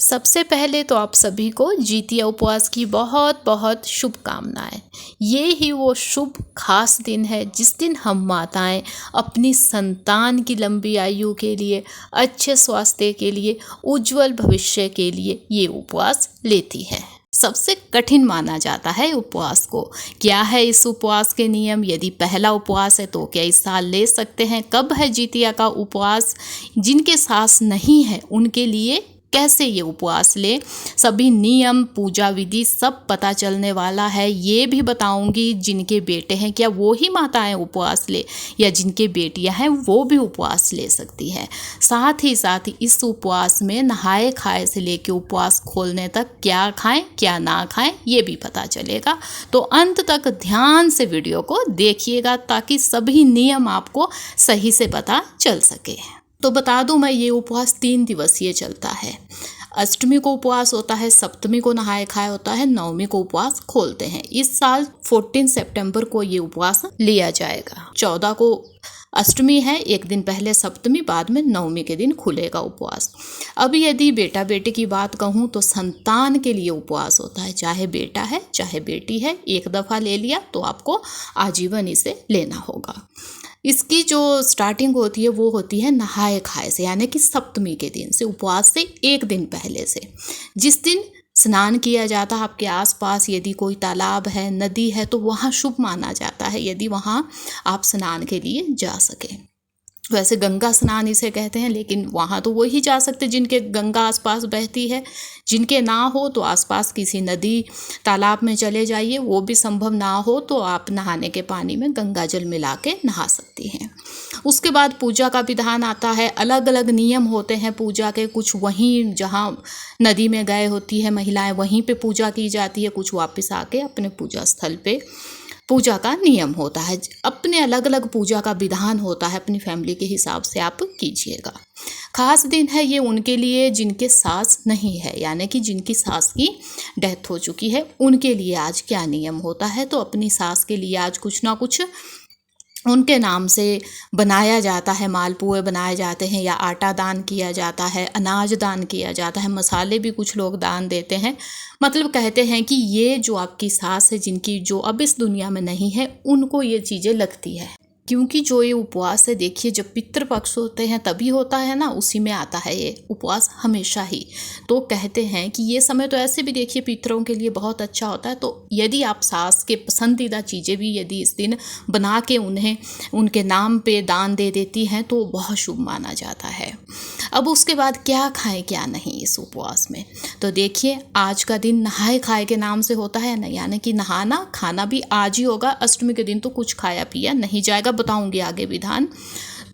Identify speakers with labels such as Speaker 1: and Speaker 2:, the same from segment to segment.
Speaker 1: सबसे पहले तो आप सभी को जितिया उपवास की बहुत बहुत शुभकामनाएं। ये ही वो शुभ खास दिन है जिस दिन हम माताएं अपनी संतान की लंबी आयु के लिए, अच्छे स्वास्थ्य के लिए, उज्जवल भविष्य के लिए ये उपवास लेती है। सबसे कठिन माना जाता है उपवास को। क्या है इस उपवास के नियम? यदि पहला उपवास है तो क्या इस साल ले सकते हैं? कब है जितिया का उपवास? जिनके सास नहीं है उनके लिए कैसे ये उपवास ले? सभी नियम, पूजा विधि सब पता चलने वाला है। ये भी बताऊंगी जिनके बेटे हैं क्या वो ही माताएं उपवास ले, या जिनके बेटियां हैं वो भी उपवास ले सकती है। साथ ही इस उपवास में नहाए खाए से लेके उपवास खोलने तक क्या खाएं क्या ना खाएं ये भी पता चलेगा। तो अंत तक ध्यान से वीडियो को देखिएगा ताकि सभी नियम आपको सही से पता चल सके। तो बता दूं मैं, ये उपवास 3 दिवसीय चलता है। अष्टमी को उपवास होता है, सप्तमी को नहाए खाए होता है, नवमी को उपवास खोलते हैं। इस साल 14 सितंबर को ये उपवास लिया जाएगा। 14 को अष्टमी है, एक दिन पहले सप्तमी, बाद में नवमी के दिन खुलेगा उपवास। अब यदि बेटा बेटी की बात कहूँ तो संतान के लिए उपवास होता है। चाहे बेटा है चाहे बेटी है, एक दफ़ा ले लिया तो आपको आजीवन इसे लेना होगा। इसकी जो स्टार्टिंग होती है वो होती है नहाए खाए से, यानी कि सप्तमी के दिन से, उपवास से एक दिन पहले से। जिस दिन स्नान किया जाता है, आपके आसपास यदि कोई तालाब है, नदी है, तो वहाँ शुभ माना जाता है यदि वहाँ आप स्नान के लिए जा सकें। वैसे गंगा स्नान इसे कहते हैं, लेकिन वहाँ तो वही जा सकते जिनके गंगा आसपास बहती है। जिनके ना हो तो आसपास किसी नदी तालाब में चले जाइए। वो भी संभव ना हो तो आप नहाने के पानी में गंगा जल मिला के नहा सकती हैं। उसके बाद पूजा का विधान आता है। अलग अलग नियम होते हैं पूजा के। कुछ वहीं जहाँ नदी में गए होती है महिलाएं वहीं पे पूजा की जाती है, कुछ वापस आके अपने पूजा स्थल पे पूजा का नियम होता है। अपने अलग अलग पूजा का विधान होता है, अपनी फैमिली के हिसाब से आप कीजिएगा। खास दिन है ये उनके लिए जिनके सास नहीं है, यानी कि जिनकी सास की डेथ हो चुकी है, उनके लिए आज क्या नियम होता है। तो अपनी सास के लिए आज कुछ ना कुछ उनके नाम से बनाया जाता है। मालपुए बनाए जाते हैं, या आटा दान किया जाता है, अनाज दान किया जाता है, मसाले भी कुछ लोग दान देते हैं। मतलब कहते हैं कि ये जो आपकी सास है, जिनकी जो अब इस दुनिया में नहीं है, उनको ये चीज़ें लगती है। क्योंकि जो ये उपवास है, देखिए जब पितृपक्ष होते हैं तभी होता है ना, उसी में आता है ये उपवास हमेशा ही। तो कहते हैं कि ये समय तो ऐसे भी देखिए पितरों के लिए बहुत अच्छा होता है। तो यदि आप सास के पसंदीदा चीज़ें भी यदि इस दिन बना के उन्हें उनके नाम पे दान दे देती हैं तो बहुत शुभ माना जाता है। अब उसके बाद क्या खाएं क्या नहीं इस उपवास में, तो देखिए आज का दिन नहाए खाए के नाम से होता है ना, यानी कि नहाना खाना भी आज ही होगा। अष्टमी के दिन तो कुछ खाया पिया नहीं जाएगा, बताऊंगी आगे विधान।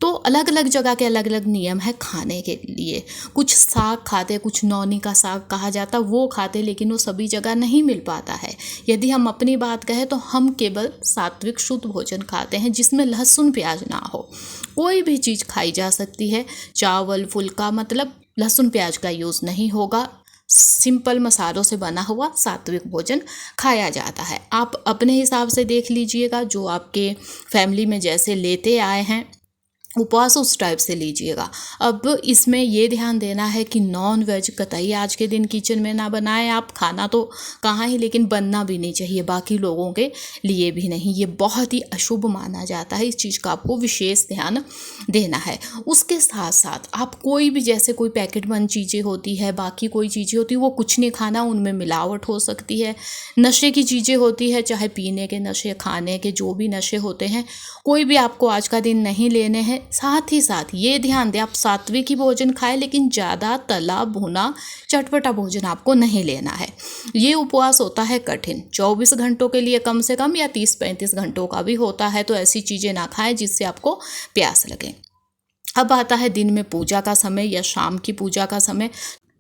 Speaker 1: तो अलग अलग जगह के अलग अलग नियम है खाने के लिए। कुछ साग खाते, कुछ नौनी का साग कहा जाता वो खाते, लेकिन वो सभी जगह नहीं मिल पाता है। यदि हम अपनी बात कहें तो हम केवल सात्विक शुद्ध भोजन खाते हैं जिसमें लहसुन प्याज ना हो। कोई भी चीज़ खाई जा सकती है, चावल फुल्का, मतलब लहसुन प्याज का यूज़ नहीं होगा। सिंपल मसालों से बना हुआ सात्विक भोजन खाया जाता है। आप अपने हिसाब से देख लीजिएगा, जो आपके फैमिली में जैसे लेते आए हैं उपवास उस टाइप से लीजिएगा। अब इसमें ये ध्यान देना है कि नॉन वेज कतई आज के दिन किचन में ना बनाएं आप। खाना तो कहाँ ही, लेकिन बनना भी नहीं चाहिए, बाकी लोगों के लिए भी नहीं। ये बहुत ही अशुभ माना जाता है, इस चीज़ का आपको विशेष ध्यान देना है। उसके साथ साथ आप कोई भी, जैसे कोई पैकेट बंद चीज़ें होती है, बाकी कोई चीज़ें होती है, वो कुछ नहीं खाना। उनमें मिलावट हो सकती है। नशे की चीज़ें होती है, चाहे पीने के नशे, खाने के जो भी नशे होते हैं, कोई भी आपको आज का दिन नहीं लेने हैं। साथ ही साथ ये ध्यान दें आप सात्विक ही भोजन खाएं, लेकिन ज़्यादा तला भुना चटपटा भोजन आपको नहीं लेना है। ये उपवास होता है कठिन, 24 घंटों के लिए कम से कम, या 30-35 घंटों का भी होता है। तो ऐसी चीज़ें ना खाएं जिससे आपको प्यास लगे। अब आता है दिन में पूजा का समय या शाम की पूजा का समय।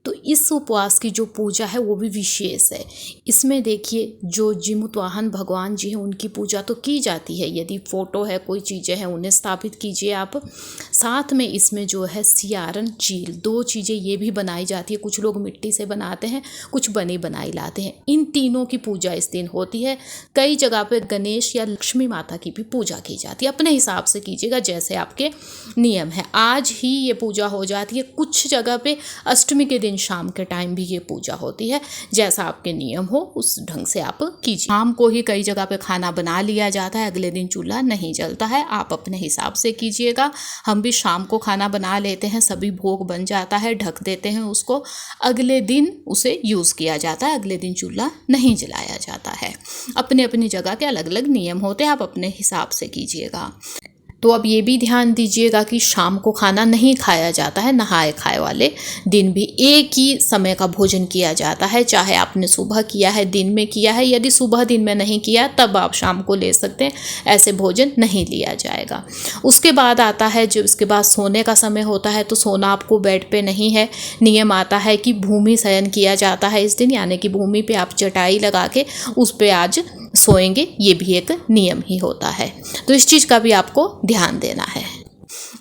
Speaker 1: तो इस उपवास की जो पूजा है वो भी विशेष है। इसमें देखिए जो जीमूत वाहन भगवान जी हैं उनकी पूजा तो की जाती है। यदि फ़ोटो है, कोई चीज़ें हैं, उन्हें स्थापित कीजिए आप। साथ में इसमें जो है सियारन, चील, 2 चीज़ें ये भी बनाई जाती है। कुछ लोग मिट्टी से बनाते हैं, कुछ बनी बनाई लाते हैं। इन तीनों की पूजा इस दिन होती है। कई जगह पे गणेश या लक्ष्मी माता की भी पूजा की जाती है। अपने हिसाब से कीजिएगा जैसे आपके नियम है। आज ही ये पूजा हो जाती है। कुछ जगह पे अष्टमी के दिन शाम शाम के टाइम भी ये पूजा होती है। जैसा आपके नियम हो उस ढंग से आप कीजिए। शाम को ही कई जगह पे खाना बना लिया जाता है, अगले दिन चूल्हा नहीं जलता है। आप अपने हिसाब से कीजिएगा। हम भी शाम को खाना बना लेते हैं, सभी भोग बन जाता है, ढक देते हैं उसको, अगले दिन उसे यूज़ किया जाता है, अगले दिन चूल्हा नहीं जलाया जाता है। अपनी अपनी जगह के अलग अलग नियम होते हैं, आप अपने हिसाब से कीजिएगा। तो अब ये भी ध्यान दीजिएगा कि शाम को खाना नहीं खाया जाता है, नहाए खाए वाले दिन भी एक ही समय का भोजन किया जाता है। चाहे आपने सुबह किया है, दिन में किया है, यदि सुबह दिन में नहीं किया तब आप शाम को ले सकते हैं, ऐसे भोजन नहीं लिया जाएगा। उसके बाद आता है, जो उसके बाद सोने का समय होता है, तो सोना आपको बेड पे नहीं है। नियम आता है कि भूमि शयन किया जाता है इस दिन, यानी कि भूमि पे आप चटाई लगा के उस पे आज सोएंगे, ये भी एक नियम ही होता है। तो इस चीज़ का भी आपको ध्यान देना है।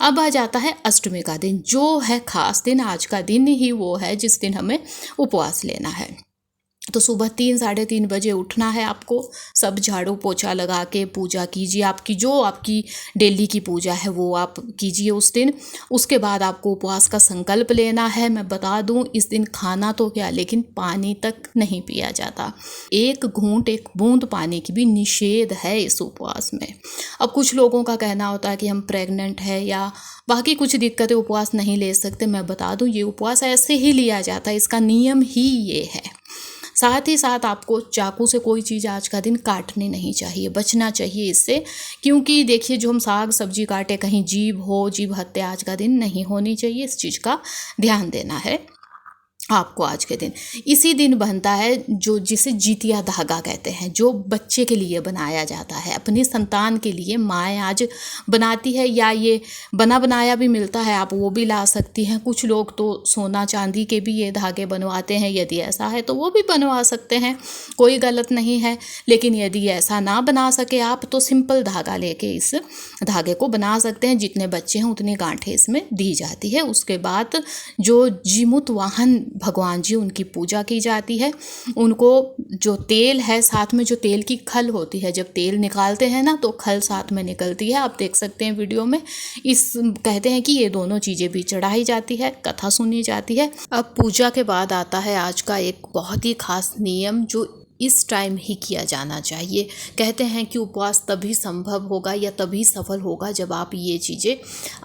Speaker 1: अब आ जाता है अष्टमी का दिन, जो है खास दिन। आज का दिन ही वो है जिस दिन हमें उपवास लेना है। तो सुबह 3 साढ़े 3 बजे उठना है आपको, सब झाड़ू पोछा लगा के पूजा कीजिए। आपकी जो आपकी डेली की पूजा है वो आप कीजिए उस दिन। उसके बाद आपको उपवास का संकल्प लेना है। मैं बता दूं, इस दिन खाना तो क्या, लेकिन पानी तक नहीं पिया जाता। एक घूंट, एक बूंद पानी की भी निषेध है इस उपवास में। अब कुछ लोगों का कहना होता है कि हम प्रेग्नेंट है या बाकी कुछ दिक्कतें, उपवास नहीं ले सकते। मैं बता दूं, ये उपवास ऐसे ही लिया जाता है, इसका नियम ही ये है। साथ ही साथ आपको चाकू से कोई चीज़ आज का दिन काटनी नहीं चाहिए, बचना चाहिए इससे। क्योंकि देखिए, जो हम साग सब्जी काटे, कहीं जीभ हत्या आज का दिन नहीं होनी चाहिए। इस चीज़ का ध्यान देना है आपको। आज के दिन इसी दिन बनता है जो जिसे जितिया धागा कहते हैं, जो बच्चे के लिए बनाया जाता है, अपनी संतान के लिए माएँ आज बनाती है, या ये बना बनाया भी मिलता है, आप वो भी ला सकती हैं। कुछ लोग तो सोना चांदी के भी ये धागे बनवाते हैं, यदि ऐसा है तो वो भी बनवा सकते हैं, कोई गलत नहीं है। लेकिन यदि ऐसा ना बना सके आप, तो सिंपल धागा लेके इस धागे को बना सकते हैं। जितने बच्चे हैं उतनी गांठें इसमें दी जाती है। उसके बाद जो जीमुत वाहन भगवान जी, उनकी पूजा की जाती है। उनको जो तेल है, साथ में जो तेल की खल होती है, जब तेल निकालते हैं ना तो खल साथ में निकलती है, आप देख सकते हैं वीडियो में। इस कहते हैं कि ये दोनों चीज़ें भी चढ़ाई जाती है, कथा सुनी जाती है। अब पूजा के बाद आता है आज का एक बहुत ही खास नियम, जो इस टाइम ही किया जाना चाहिए। कहते हैं कि उपवास तभी संभव होगा या तभी सफल होगा जब आप ये चीज़ें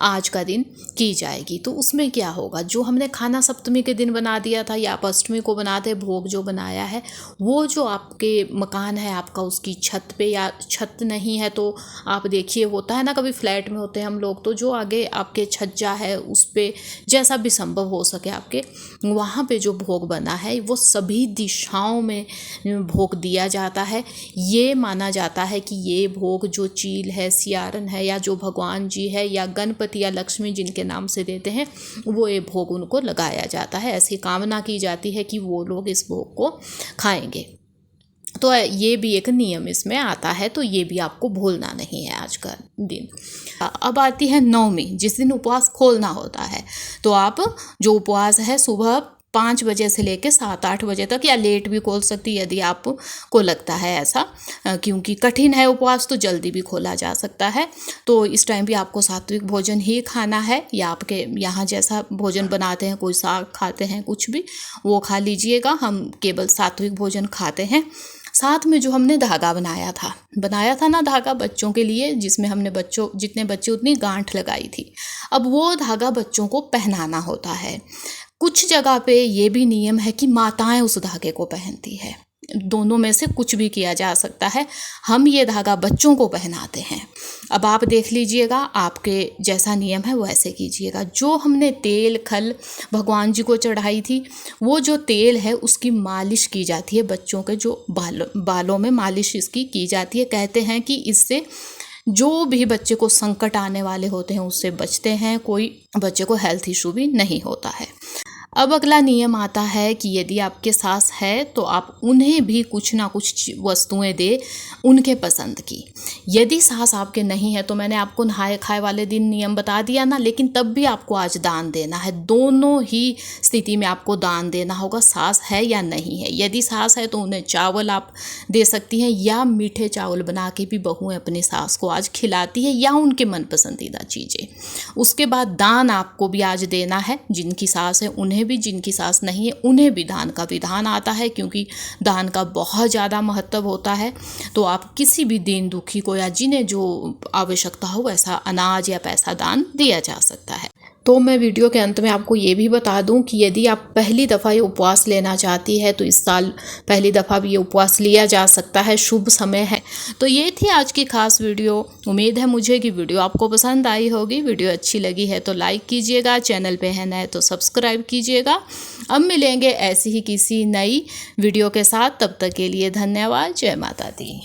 Speaker 1: आज का दिन की जाएगी। तो उसमें क्या होगा, जो हमने खाना सप्तमी के दिन बना दिया था या आप अष्टमी को बनाते, भोग जो बनाया है, वो जो आपके मकान है आपका, उसकी छत पे, या छत नहीं है तो आप देखिए, होता है ना कभी फ्लैट में होते हैं हम लोग, तो जो आगे आपके छज्जा है उस पर जैसा भी संभव हो सके आपके, वहाँ पे जो भोग बना है वो सभी दिशाओं में भोग दिया जाता है। ये माना जाता है कि ये भोग जो चील है, सियारन है, या जो भगवान जी है या गणपति या लक्ष्मी जिनके नाम से देते हैं, वो ये भोग उनको लगाया जाता है। ऐसी कामना की जाती है कि वो लोग इस भोग को खाएंगे। तो ये भी एक नियम इसमें आता है, तो ये भी आपको भूलना नहीं है आज का दिन। अब आती है नवमी, जिस दिन उपवास खोलना होता है। तो आप जो उपवास है सुबह 5 बजे से लेकर 7-8 बजे तक, या लेट भी खोल सकती यदि आपको लगता है ऐसा, क्योंकि कठिन है उपवास तो जल्दी भी खोला जा सकता है। तो इस टाइम भी आपको सात्विक भोजन ही खाना है, या आपके यहाँ जैसा भोजन बनाते हैं, कोई साग खाते हैं, कुछ भी वो खा लीजिएगा। हम केवल सात्विक भोजन खाते हैं। साथ में जो हमने धागा बनाया था ना धागा बच्चों के लिए, जिसमें हमने जितने बच्चे उतनी गांठ लगाई थी, अब वो धागा बच्चों को पहनाना होता है। कुछ जगह पे ये भी नियम है कि माताएं उस धागे को पहनती है। दोनों में से कुछ भी किया जा सकता है। हम ये धागा बच्चों को पहनाते हैं। अब आप देख लीजिएगा, आपके जैसा नियम है वैसे कीजिएगा। जो हमने तेल खल भगवान जी को चढ़ाई थी, वो जो तेल है उसकी मालिश की जाती है। बच्चों के जो बालों में मालिश इसकी की जाती है। कहते हैं कि इससे जो भी बच्चे को संकट आने वाले होते हैं उससे बचते हैं, कोई बच्चे को हेल्थ इशू भी नहीं होता है। अब अगला नियम आता है कि यदि आपके सास है तो आप उन्हें भी कुछ ना कुछ वस्तुएं दे, उनके पसंद की। यदि सास आपके नहीं है तो मैंने आपको नहाए खाए वाले दिन नियम बता दिया ना, लेकिन तब भी आपको आज दान देना है। दोनों ही स्थिति में आपको दान देना होगा, सास है या नहीं है। यदि सास है तो उन्हें चावल आप दे सकती हैं, या मीठे चावल बना के भी बहुएं अपनी सास को आज खिलाती है, या उनके मन पसंदीदा चीज़ें। उसके बाद दान आपको भी आज देना है। जिनकी सास है उन्हें भी जिनकी सास नहीं है उन्हें भी दान का विधान आता है, क्योंकि दान का बहुत ज़्यादा महत्व होता है। तो आप किसी भी दीन दुखी को या जिन्हें जो आवश्यकता हो वैसा अनाज या पैसा दान दिया जा सकता है। तो मैं वीडियो के अंत में आपको ये भी बता दूं कि यदि आप पहली दफ़ा ये उपवास लेना चाहती है तो इस साल पहली दफ़ा भी ये उपवास लिया जा सकता है, शुभ समय है। तो ये थी आज की खास वीडियो। उम्मीद है मुझे कि वीडियो आपको पसंद आई होगी। वीडियो अच्छी लगी है तो लाइक कीजिएगा, चैनल पे है नए तो सब्सक्राइब कीजिएगा। अब मिलेंगे ऐसी ही किसी नई वीडियो के साथ, तब तक के लिए धन्यवाद। जय माता दी।